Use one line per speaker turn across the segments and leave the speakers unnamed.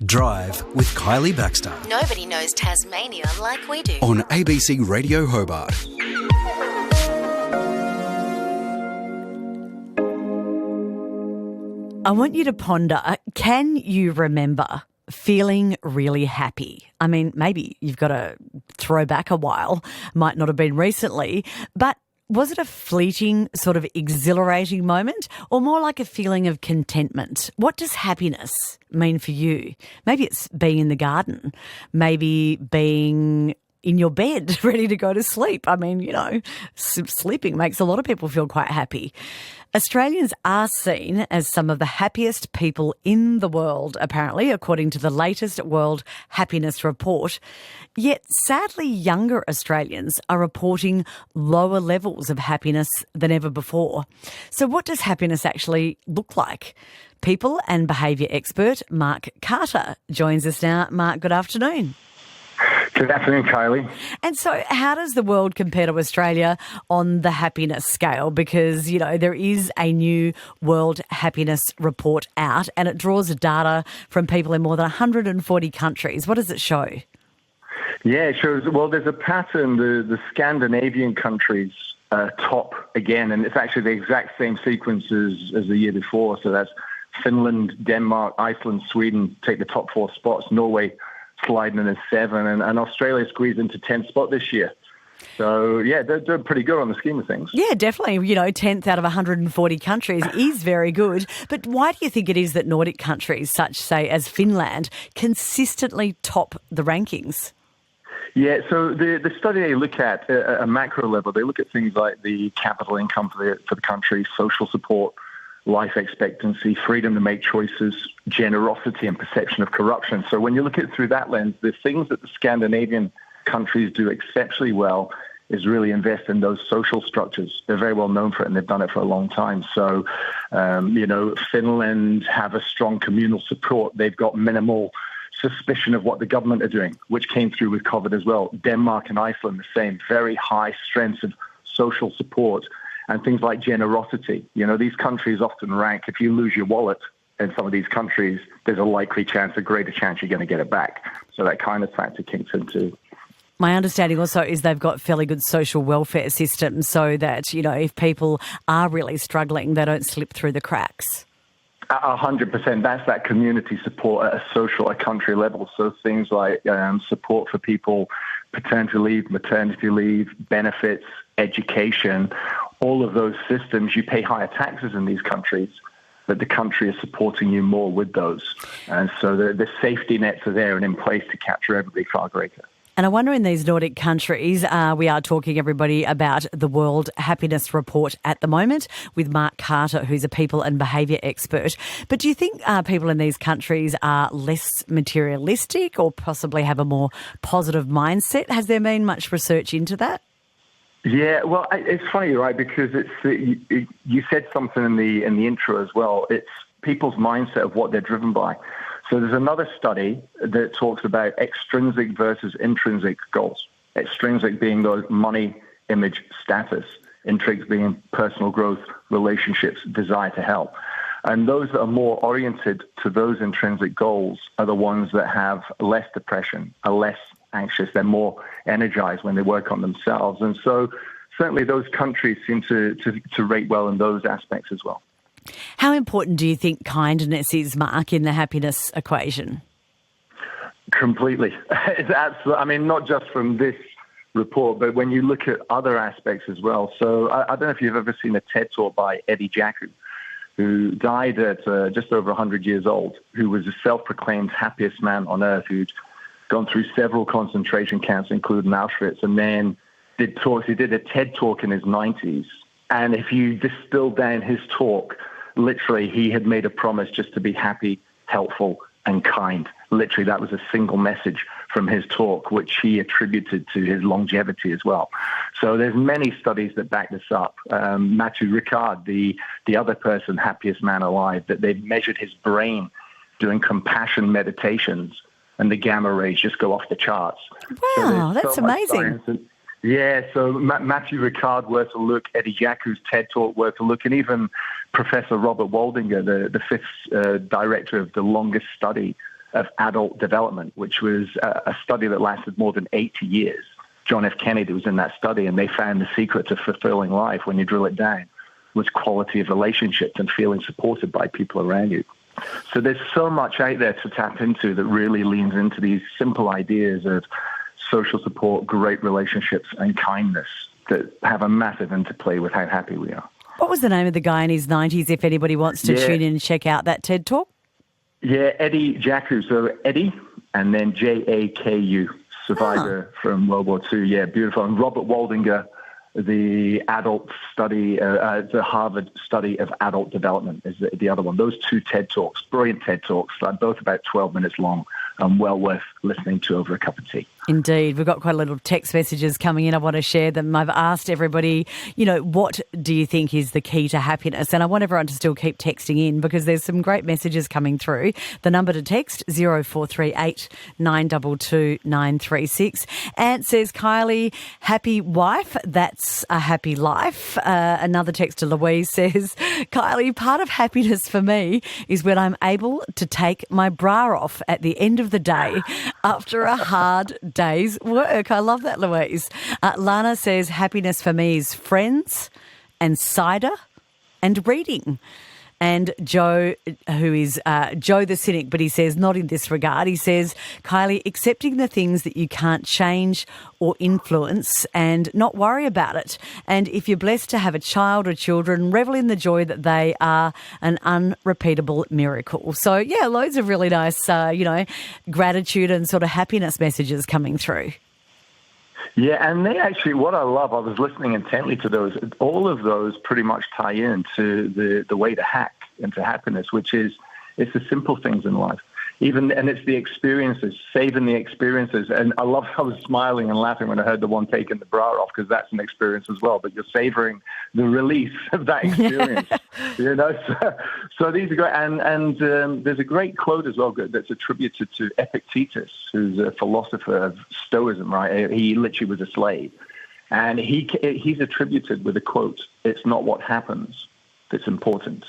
Drive with Kylie Baxter
Nobody knows Tasmania like we do.
on ABC Radio Hobart.
I want you to ponder, can you remember feeling really happy? I mean, maybe you've got to throw back a while, might not have been recently, but was it a fleeting sort of exhilarating moment or more like a feeling of contentment? What does happiness mean for you? Maybe it's being in the garden, maybe being in your bed, ready to go to sleep. I mean, you know, sleeping makes a lot of people feel quite happy. Australians are seen as some of the happiest people in the world, apparently, according to the latest World Happiness Report. Yet, sadly, younger Australians are reporting lower levels of happiness than ever before. So what does happiness actually look like? People and behaviour expert Mark Carter joins us now. Mark, good afternoon.
Good afternoon, Kylie.
And so how does the world compare to Australia on the happiness scale? Because, you know, there is a new World Happiness Report out and it draws data from people in more than 140 countries. What does it show?
Yeah, it shows, well, there's a pattern. The Scandinavian countries top again, and it's actually the exact same sequence as the year before. So that's Finland, Denmark, Iceland, Sweden take the top 4 spots, Norway sliding in at 7, and Australia squeezed into 10th spot this year. So, yeah, they're doing pretty good on the scheme of things.
Yeah, definitely. You know, 10th out of 140 countries is very good. But why do you think it is that Nordic countries, such, say, as Finland, consistently top the rankings?
Yeah, so the study they look at a macro level, they look at things like the capital income for the country, social support, life expectancy, freedom to make choices, generosity and perception of corruption. So when you look at it through that lens, the things that the Scandinavian countries do exceptionally well is really invest in those social structures. They're very well known for it and they've done it for a long time. So, you know, Finland have a strong communal support. They've got minimal suspicion of what the government are doing, which came through with COVID as well. Denmark and Iceland, the same, very high strengths of social support. And things like generosity. You know, these countries often rank, if you lose your wallet in some of these countries, there's a greater chance you're going to get it back. So that kind of factor kicks in too.
My understanding also is they've got fairly good social welfare systems so that, you know, if people are really struggling, they don't slip through the cracks.
100%. That's that community support at a country level. So things like support for people, paternity leave, maternity leave, benefits, education, all of those systems, you pay higher taxes in these countries, but the country is supporting you more with those. And so the safety nets are there and in place to capture everybody far greater.
And I wonder in these Nordic countries, we are talking, everybody, about the World Happiness Report at the moment with Mark Carter, who's a people and behaviour expert. But do you think people in these countries are less materialistic or possibly have a more positive mindset? Has there been much research into that?
Yeah, well, it's funny, right? Because you said something in the intro as well. It's people's mindset of what they're driven by. So there's another study that talks about extrinsic versus intrinsic goals. Extrinsic being those money, image, status. Intrinsic being personal growth, relationships, desire to help. And those that are more oriented to those intrinsic goals are the ones that have less depression, are less anxious, they're more energized when they work on themselves. And so certainly those countries seem to rate well in those aspects as well.
How important do you think kindness is, Mark, in the happiness equation?
Completely. It's absolutely. I mean, not just from this report, but when you look at other aspects as well. So I don't know if you've ever seen a TED talk by Eddie Jacku, who died at just over 100 years old, who was a self-proclaimed happiest man on earth, who'd gone through several concentration camps, including Auschwitz, and then did talks. He did a TED talk in his 90s. And if you distill down his talk, literally he had made a promise just to be happy, helpful, and kind. Literally, that was a single message from his talk, which he attributed to his longevity as well. So there's many studies that back this up. Matthew Ricard, the other person, happiest man alive, that they've measured his brain doing compassion meditations, and the gamma rays just go off the charts.
Wow, that's amazing.
Yeah, so Matthew Ricard worth a look, Eddie Jacku's TED Talk worth a look, and even Professor Robert Waldinger, the fifth director of the longest study of Adult Development, which was a study that lasted more than 80 years. John F. Kennedy was in that study, and they found the secret to fulfilling life, when you drill it down, was quality of relationships and feeling supported by people around you. So there's so much out there to tap into that really leans into these simple ideas of social support, great relationships, and kindness that have a massive interplay with how happy we are.
What was the name of the guy in his 90s, if anybody wants to tune in and check out that TED Talk?
Yeah, Eddie Jaku. So Eddie and then Jaku, survivor from World War II. Yeah, beautiful. And Robert Waldinger, the Harvard study of adult development is the other one. Those two TED Talks, brilliant TED Talks, both about 12 minutes long and well worth listening to over a cup of tea.
Indeed. We've got quite a lot of text messages coming in. I want to share them. I've asked everybody, what do you think is the key to happiness? And I want everyone to still keep texting in because there's some great messages coming through. The number to text, 0438 922 936. Ant says, Kylie, happy wife, that's a happy life. Another text to Louise says, Kylie, part of happiness for me is when I'm able to take my bra off at the end of the day after a hard day's work. I love that, Louise. Lana says, happiness for me is friends and cider and reading. And Joe, who is Joe the cynic, but he says not in this regard. He says, Kylie, accepting the things that you can't change or influence and not worry about it. And if you're blessed to have a child or children, revel in the joy that they are an unrepeatable miracle. So, yeah, loads of really nice, gratitude and sort of happiness messages coming through.
Yeah, and they actually, what I love, I was listening intently to those, all of those pretty much tie into the way to hack into happiness, which is, it's the simple things in life. And it's the experiences, saving the experiences. And I was smiling and laughing when I heard the one taking the bra off, because that's an experience as well, but you're savoring the release of that experience. So these are great. And there's a great quote as well that's attributed to Epictetus, who's a philosopher of Stoicism, right? He literally was a slave. And he's attributed with a quote, it's not what happens that's important.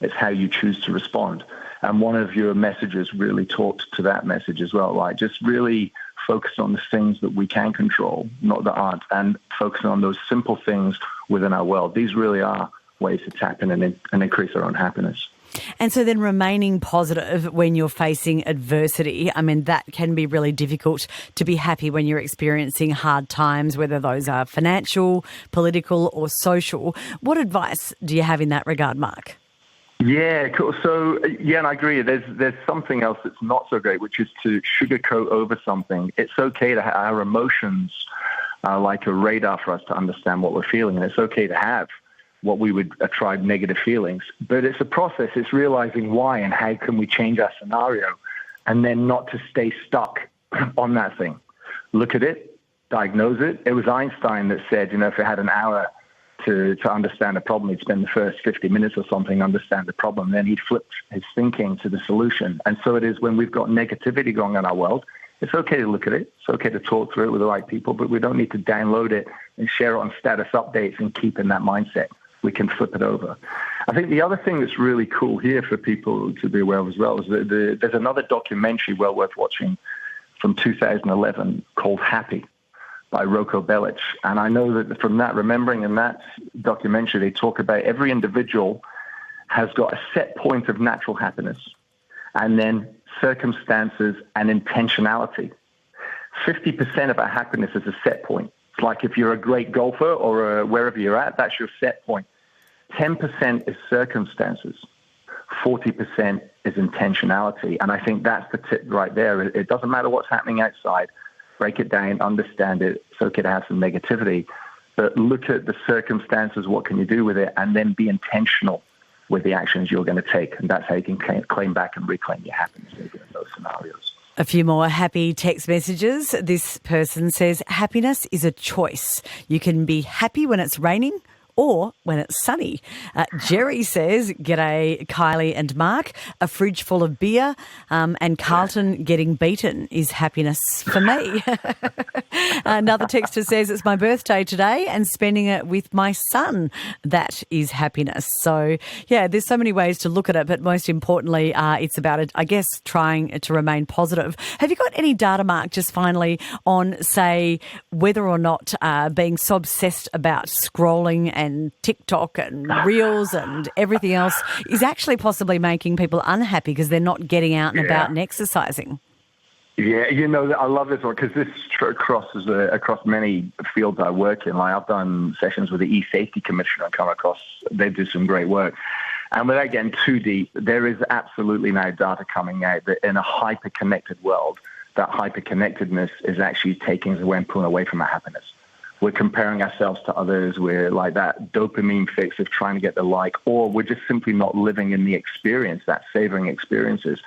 It's how you choose to respond. And one of your messages really talked to that message as well, right? Just really focus on the things that we can control, not that aren't, and focusing on those simple things within our world. These really are ways to tap in and increase our own happiness.
And so then remaining positive when you're facing adversity, I mean, that can be really difficult to be happy when you're experiencing hard times, whether those are financial, political or social. What advice do you have in that regard, Mark?
Yeah, cool. So, and I agree. There's something else that's not so great, which is to sugarcoat over something. It's okay to have our emotions like a radar for us to understand what we're feeling, and it's okay to have what we would attribute negative feelings. But it's a process. It's realizing why and how can we change our scenario, and then not to stay stuck on that thing. Look at it, diagnose it. It was Einstein that said, if you had an hour to understand a problem, he'd spend the first 50 minutes or something, understand the problem, then he'd flip his thinking to the solution. And so it is when we've got negativity going on in our world, it's okay to look at it, it's okay to talk through it with the right people, but we don't need to download it and share it on status updates and keep in that mindset. We can flip it over. I think the other thing that's really cool here for people to be aware of as well is that there's another documentary well worth watching from 2011 called Happy, by Rocco Bellic. And I know that from that, remembering in that documentary, they talk about every individual has got a set point of natural happiness and then circumstances and intentionality. 50% of our happiness is a set point. It's like if you're a great golfer or wherever you're at, that's your set point. 10% is circumstances. 40% is intentionality. And I think that's the tip right there. It doesn't matter what's happening outside. Break it down, understand it. It's okay to have some negativity, but look at the circumstances, what can you do with it, and then be intentional with the actions you're going to take. And that's how you can claim back and reclaim your happiness in those scenarios.
A few more happy text messages. This person says, happiness is a choice. You can be happy when it's raining or when it's sunny. Jerry says, g'day Kylie and Mark, a fridge full of beer and Carlton getting beaten is happiness for me. Another texter says, it's my birthday today and spending it with my son. That is happiness. So, yeah, there's so many ways to look at it, but most importantly, it's about, I guess, trying to remain positive. Have you got any data, Mark, just finally, on, say, whether or not being so obsessed about scrolling and TikTok and Reels and everything else is actually possibly making people unhappy because they're not getting out and about and exercising?
Yeah, I love this one because this crosses across many fields I work in. Like, I've done sessions with the E-Safety Commissioner and come across, they do some great work. And without getting too deep, there is absolutely now data coming out that in a hyper-connected world, that hyper-connectedness is actually taking us away and pulling away from our happiness. We're comparing ourselves to others. We're like that dopamine fix of trying to get the like, or we're just simply not living in the experience, that savoring experiences.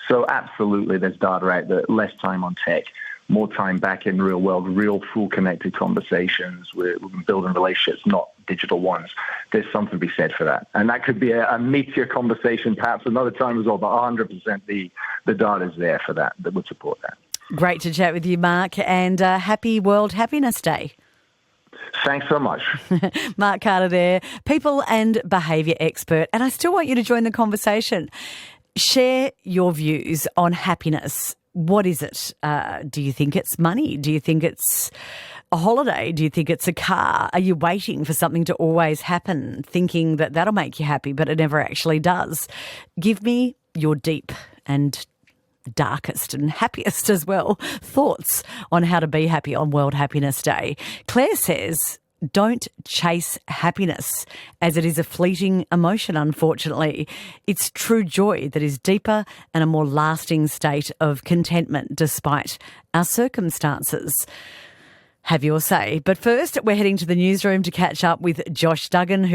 So absolutely, there's data out that less time on tech, more time back in real world, real full connected conversations. We're building relationships, not digital ones. There's something to be said for that. And that could be a meatier conversation perhaps another time as well, but 100% the data is there for that would support that.
Great to chat with you, Mark, and happy World Happiness Day.
Thanks so much.
Mark Carter there, people and behaviour expert. And I still want you to join the conversation. Share your views on happiness. What is it? Do you think it's money? Do you think it's a holiday? Do you think it's a car? Are you waiting for something to always happen, thinking that that'll make you happy, but it never actually does? Give me your deep and darkest and happiest as well thoughts on how to be happy on World Happiness Day. Claire says, don't chase happiness as it is a fleeting emotion, unfortunately. It's true joy that is deeper and a more lasting state of contentment despite our circumstances. Have your say. But first, we're heading to the newsroom to catch up with Josh Duggan, who